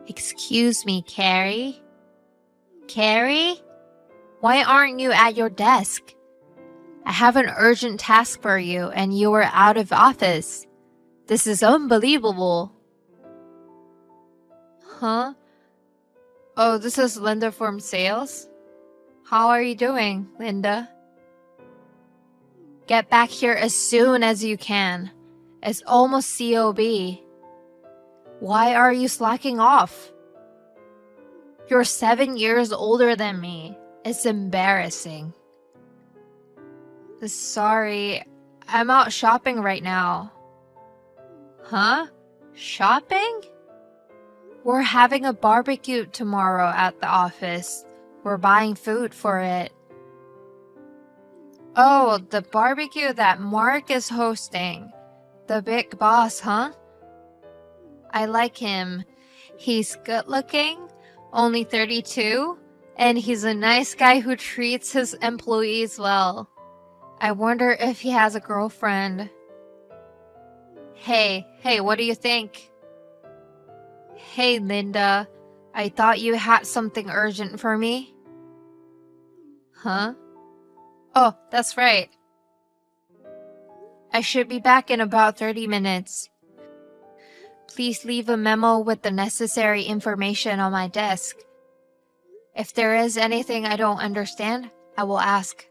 Excuse me, Carrie? Carrie? Why aren't you at your desk? I have an urgent task for you and you are out of office. This is unbelievable. Huh? Oh, this is Linda from sales? How are you doing, Linda? Get back here as soon as you can. It's almost COB. Why are you slacking off? You're 7 years older than me. It's embarrassing. Sorry, I'm out shopping right now. Huh? Shopping? We're having a barbecue tomorrow at the office. We're buying food for it. Oh, the barbecue that Mark is hosting. The big boss, huh? I like him. He's good looking, only 32, and he's a nice guy who treats his employees well. I wonder if he has a girlfriend. Hey, what do you think? Hey, Linda, I thought you had something urgent for me. Huh? Oh, that's right. I should be back in about 30 minutes. Please leave a memo with the necessary information on my desk. If there is anything I don't understand, I will ask.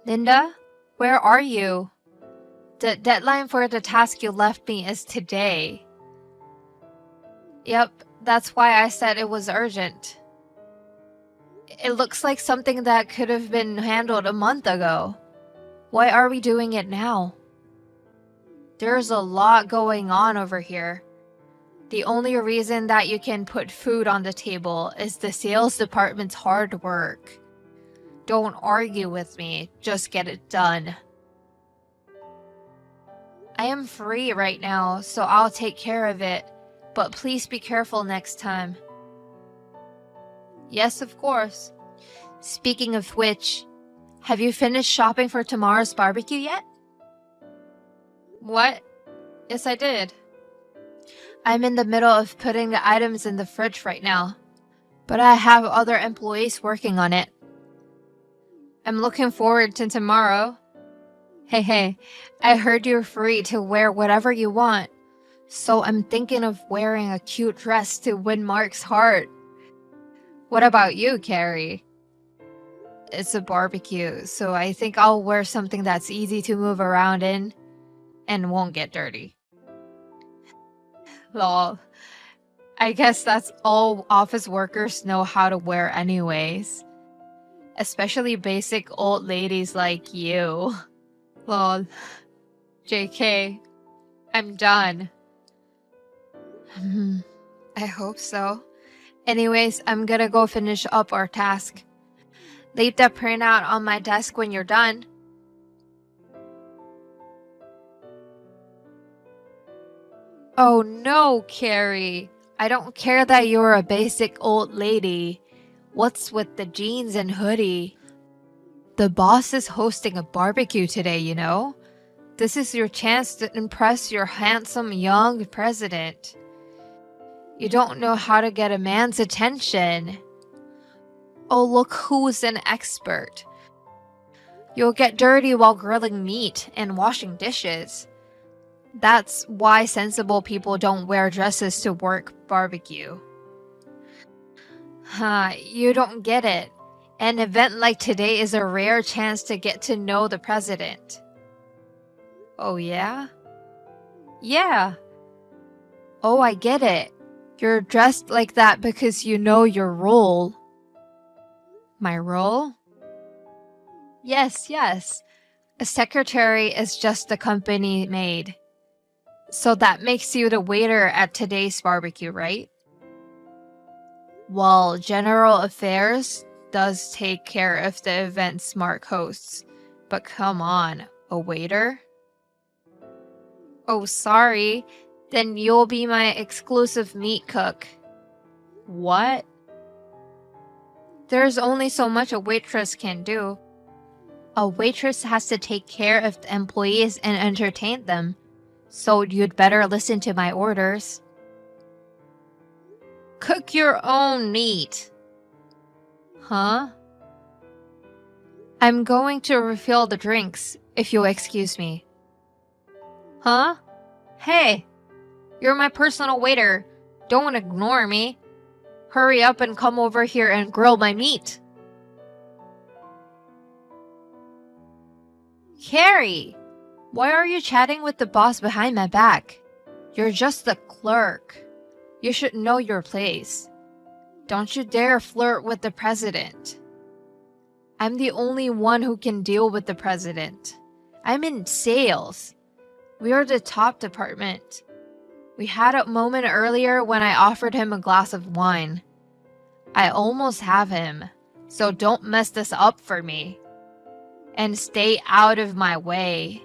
Linda, where are you? The deadline for the task you left me is today. Yep, that's why I said it was urgent. It looks like something that could have been handled a month ago. Why are we doing it now? There's a lot going on over here. The only reason that you can put food on the table is the sales department's hard work. Don't argue with me, just get it done. I am free right now, so I'll take care of it, but please be careful next time. Yes, of course. Speaking of which, have you finished shopping for tomorrow's barbecue yet? What? Yes, I did. I'm in the middle of putting the items in the fridge right now, but I have other employees working on it. I'm looking forward to tomorrow. Hey, I heard you're free to wear whatever you want, so I'm thinking of wearing a cute dress to win Mark's heart. What about you, Carrie? It's a barbecue, so I think I'll wear something that's easy to move around in and won't get dirty. Lol. I guess that's all office workers know how to wear anyways. Especially basic old ladies like you. Lol. JK. I'm done. I hope so. Anyways, I'm gonna go finish up our task. Leave the printout on my desk when you're done. Oh no, Carrie. I don't care that you're a basic old lady. What's with the jeans and hoodie? The boss is hosting a barbecue today, you know? This is your chance to impress your handsome young president. You don't know how to get a man's attention. Oh, look who's an expert. You'll get dirty while grilling meat and washing dishes. That's why sensible people don't wear dresses to work barbecue. You don't get it. An event like today is a rare chance to get to know the president. Oh yeah? Yeah. Oh, I get it. You're dressed like that because you know your role. My role? Yes. A secretary is just a company maid. So that makes you the waiter at today's barbecue, right? Well, General Affairs does take care of the events Mark hosts. But come on, a waiter? Oh, sorry. Then you'll be my exclusive meat cook. What? There's only so much a waitress can do. A waitress has to take care of the employees and entertain them. So you'd better listen to my orders. Cook your own meat. Huh? I'm going to refill the drinks, if you'll excuse me. Huh? Hey, you're my personal waiter. Don't ignore me. Hurry up and come over here and grill my meat. Carrie, why are you chatting with the boss behind my back? You're just a clerk. You should know your place. Don't you dare flirt with the president. I'm the only one who can deal with the president. I'm in sales. We are the top department. We had a moment earlier when I offered him a glass of wine. I almost have him, so don't mess this up for me. And stay out of my way.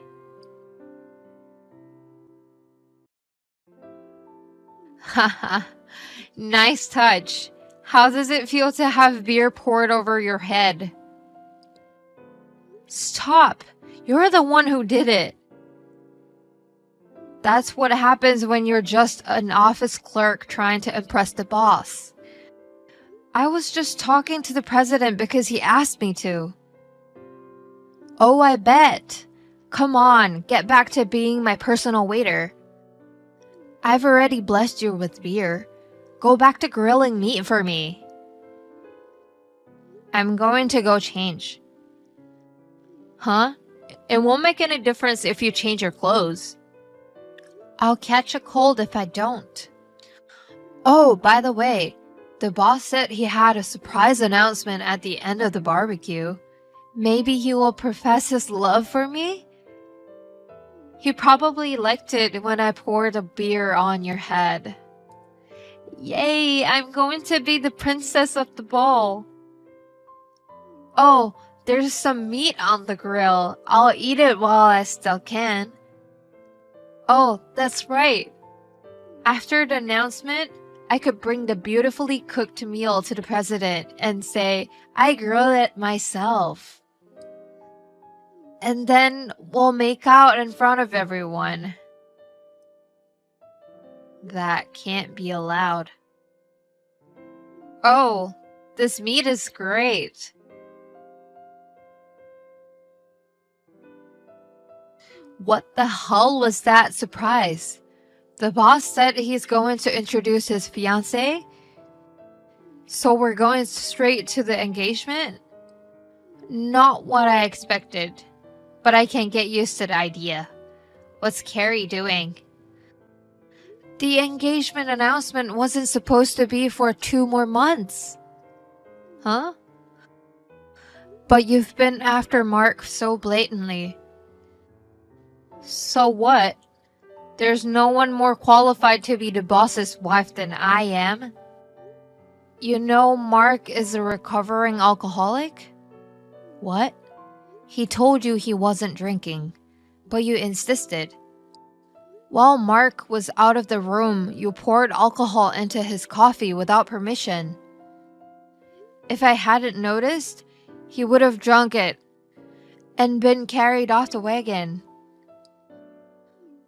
Haha, nice touch. How does it feel to have beer poured over your head? Stop! You're the one who did it. That's what happens when you're just an office clerk trying to impress the boss. I was just talking to the president because he asked me to. Oh, I bet. Come on, get back to being my personal waiter. I've already blessed you with beer. Go back to grilling meat for me. I'm going to go change. Huh? It won't make any difference if you change your clothes. I'll catch a cold if I don't. Oh, by the way, the boss said he had a surprise announcement at the end of the barbecue. Maybe he will profess his love for me? He probably liked it when I poured a beer on your head. Yay, I'm going to be the princess of the ball. Oh, there's some meat on the grill. I'll eat it while I still can. Oh, that's right. After the announcement, I could bring the beautifully cooked meal to the president and say, I grilled it myself. And then we'll make out in front of everyone. That can't be allowed. Oh, this meat is great. What the hell was that surprise? The boss said he's going to introduce his fiancée? So we're going straight to the engagement? Not what I expected, but I can get used to the idea. What's Carrie doing? The engagement announcement wasn't supposed to be for 2 more months. Huh? But you've been after Mark so blatantly. So what? There's no one more qualified to be the boss's wife than I am. You know Mark is a recovering alcoholic? What? He told you he wasn't drinking, but you insisted. While Mark was out of the room, you poured alcohol into his coffee without permission. If I hadn't noticed, he would have drunk it and been carried off the wagon.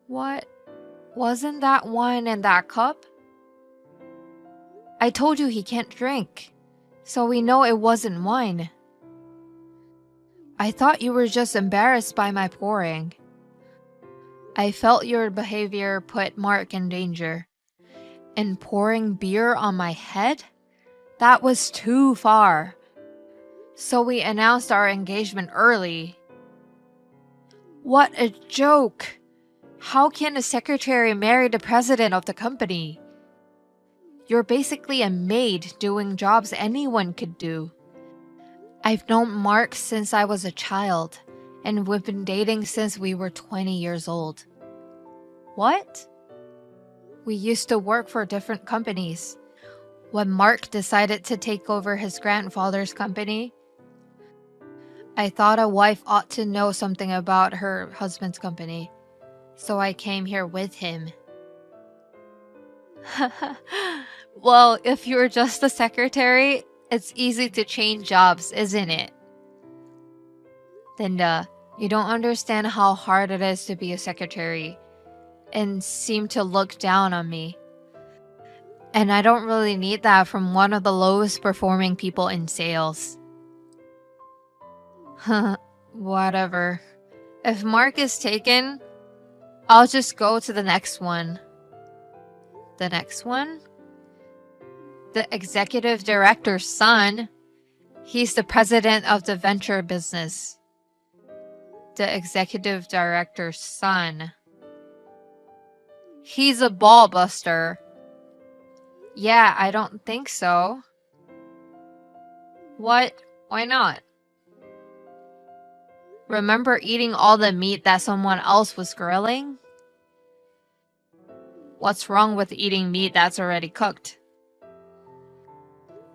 What? Wasn't that wine in that cup? I told you he can't drink, so we know it wasn't wine. I thought you were just embarrassed by my pouring. I felt your behavior put Mark in danger. And pouring beer on my head? That was too far. So we announced our engagement early. What a joke! How can a secretary marry the president of the company? You're basically a maid doing jobs anyone could do. I've known Mark since I was a child, and we've been dating since we were 20 years old. What? We used to work for different companies. When Mark decided to take over his grandfather's company, I thought a wife ought to know something about her husband's company, so I came here with him. Well, if you're just a secretary, it's easy to change jobs, isn't it? Linda, you don't understand how hard it is to be a secretary. and seemed to look down on me. And I don't really need that from one of the lowest performing people in sales. Whatever. If Mark is taken, I'll just go to the next one. The next one? The executive director's son. He's the president of the venture business. The executive director's son. He's a ball buster. Yeah, I don't think so. What? Why not? Remember eating all the meat that someone else was grilling? What's wrong with eating meat that's already cooked?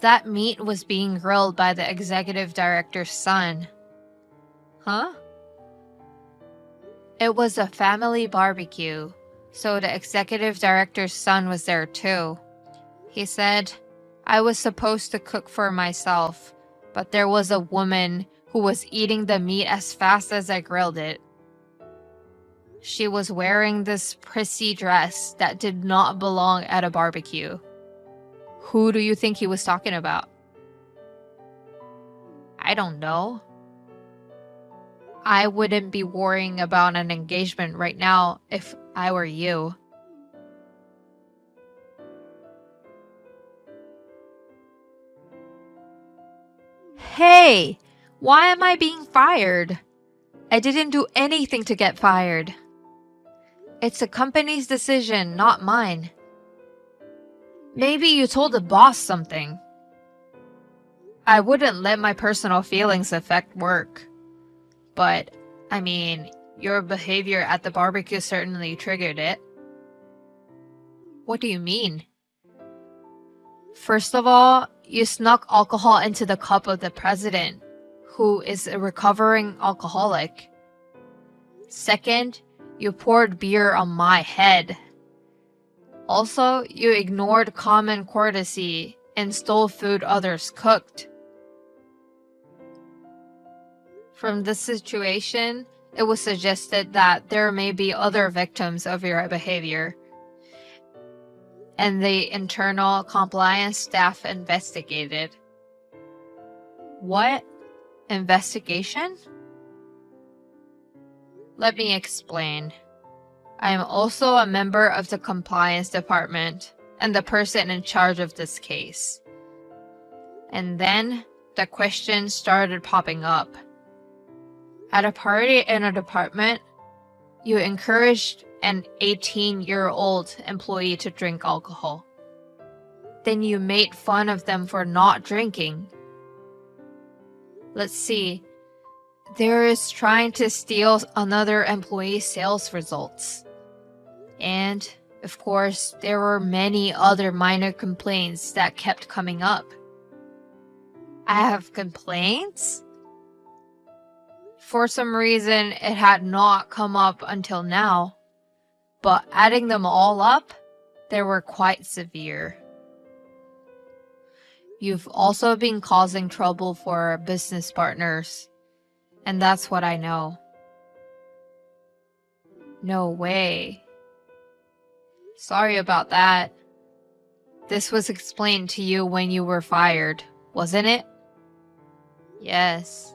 That meat was being grilled by the executive director's son. Huh? It was a family barbecue, so the executive director's son was there too. He said, I was supposed to cook for myself, but there was a woman who was eating the meat as fast as I grilled it. She was wearing this prissy dress that did not belong at a barbecue. Who do you think he was talking about? I don't know. I wouldn't be worrying about an engagement right now if I were you. Hey, why am I being fired? I didn't do anything to get fired. It's the company's decision, not mine. Maybe you told the boss something. I wouldn't let my personal feelings affect work. But, I mean, your behavior at the barbecue certainly triggered it. What do you mean? First of all, you snuck alcohol into the cup of the president, who is a recovering alcoholic. Second, you poured beer on my head. Also, you ignored common courtesy and stole food others cooked. From this situation, it was suggested that there may be other victims of your behavior, and the internal compliance staff investigated. What? Investigation? Let me explain. I am also a member of the compliance department and the person in charge of this case. And then the questions started popping up. At a party in a department, you encouraged an 18-year-old employee to drink alcohol. Then you made fun of them for not drinking. Let's see. There is trying to steal another employee's sales results. And, of course, there were many other minor complaints that kept coming up. I have complaints? For some reason, it had not come up until now. But adding them all up, they were quite severe. You've also been causing trouble for business partners. And that's what I know. No way. Sorry about that. This was explained to you when you were fired, wasn't it? Yes.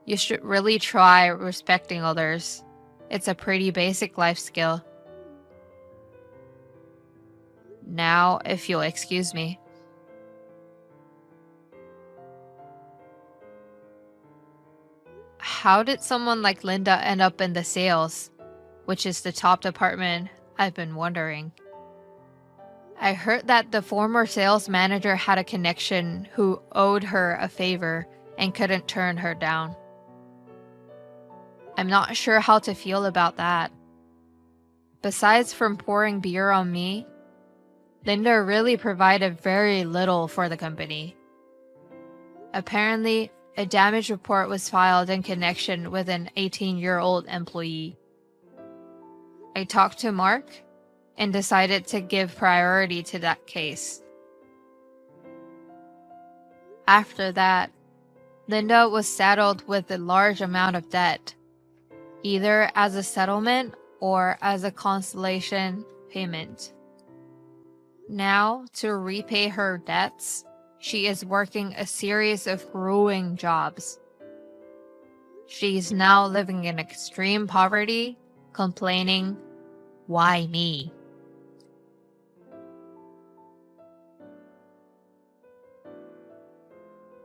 You should really try respecting others. It's a pretty basic life skill. Now, if you'll excuse me. How did someone like Linda end up in the sales, which is the top department? I've been wondering. I heard that the former sales manager had a connection who owed her a favor and couldn't turn her down. I'm not sure how to feel about that. Besides from pouring beer on me, Linda really provided very little for the company. Apparently, a damage report was filed in connection with an 18-year-old employee. I talked to Mark and decided to give priority to that case. After that, Linda was saddled with a large amount of debt, either as a settlement or as a consolation payment. Now, to repay her debts, she is working a series of grueling jobs. She's now living in extreme poverty, complaining, "Why me?"